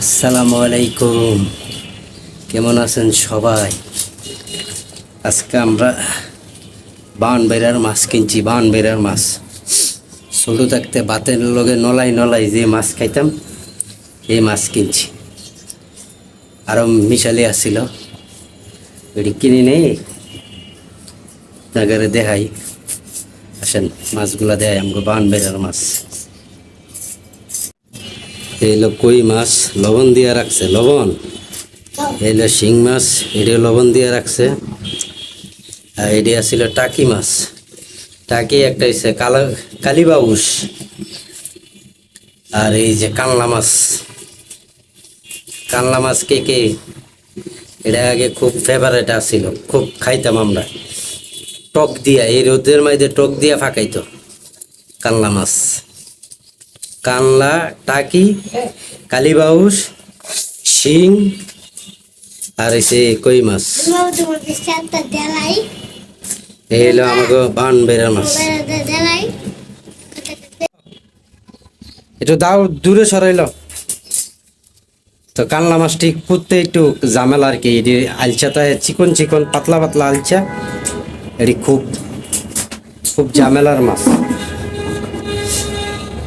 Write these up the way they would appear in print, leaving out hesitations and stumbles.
আসসালামু আলাইকুম, কেমন আছেন সবাই? আজকে আমরা বানবেড়ার মাছ কিনছি। বানবেড়ার মাছ ছোট থাকতে বাতের লগে নলাই নলাই যে মাছ খাইতাম, এই মাছ কিনছি। আরও মিশালি আসছিল, এটি কিনে নেই, নাগারে দেখাই। আসেন, মাছগুলা দেখাই আমাকে। বানবেড়ার মাছ এইলো কই মাছ, লবণ দিয়া রাখছে, লবণ। এইলো শিং মাছ, এটিও লবণ দিয়া রাখছে। আর এটি আসছিল টাকি মাছ। টাকি একটা হচ্ছে কালীবাউস। আর এই যে কানলা মাছ। কানলা মাছ কে এটা আগে খুব ফেভারেট আসছিল, খুব খাইতাম আমরা। টক দিয়া, এই রোদের মধ্যে টক দিয়া ফাঁকাইতো কানলা মাছ। কানলা, টাকি, কালীবাউস, শিং, আর এসে কই মাছ। এই হলো আমাকে বানবেড়ার মাছ। একটু দাও, দূরে সরাইল। তো কানলা মাছটি করতে একটু ঝামেলা আর কি। এটি আলচাটা চিকন চিকন পাতলা পাতলা আলচা, এটি খুব খুব ঝামেলার মাছ।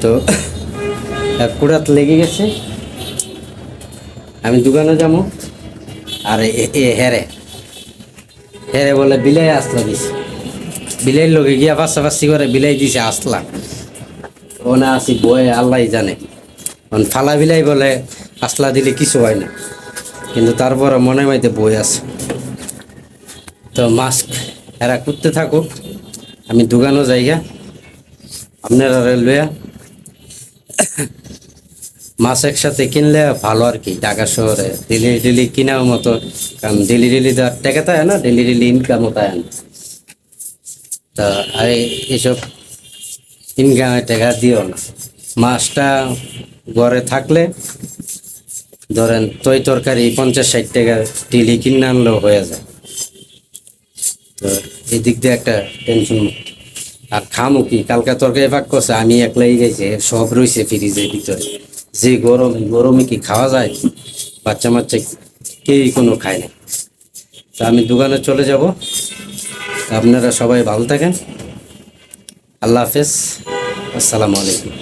তো কুড়াত লেগে গেছে, আমি দোকানে যাবো। আর হেরে হেরে বলে বিলাই আসলা দিছে, বিলাই লগে গিয়া পাশাপাশি করে বিলাই দিছে আসলা। ওনা আসি বয়ে আল্লাহ জানে। ফালা বিলাই বলে আসলা দিলে কিছু হয় না, কিন্তু তারপর মনে মাইতে বই আছে। তো মাছ এরা করতে থাকুক, আমি দোকানও যাইগা। আপনারা লইয়া মাছ একসাথে কিনলে ভালো আর কি। ঢাকা শহরে ডেলি ডেলি কিনার মতো, কারণ ডেলি ডেলি তো টাকা তাই না, ডেলি ডেলি ইনকামও তাই না। তা আর এইসব ইনকামের টাকা দিও না। মাছটা ঘরে থাকলে ধরেন তৈ তরকারি 50-60 টাকা ডেলি কিনে আনলেও হয়ে যায়। তো এই দিক দিয়ে একটা টেনশন মুক্ত। আর খামো কি, কালকা তরকারি পাক করছে, আমি একলাই গেছি, সব রয়েছে ফ্রিজের ভিতরে। যে গরমে কি খাওয়া যায়? বাচ্চা মাচ্চা কেউই কোনো খায় না। তা আমি দোকানে চলে যাব। আপনারা সবাই ভালো থাকেন। আল্লাহ হাফেজ, আসসালামু আলাইকুম।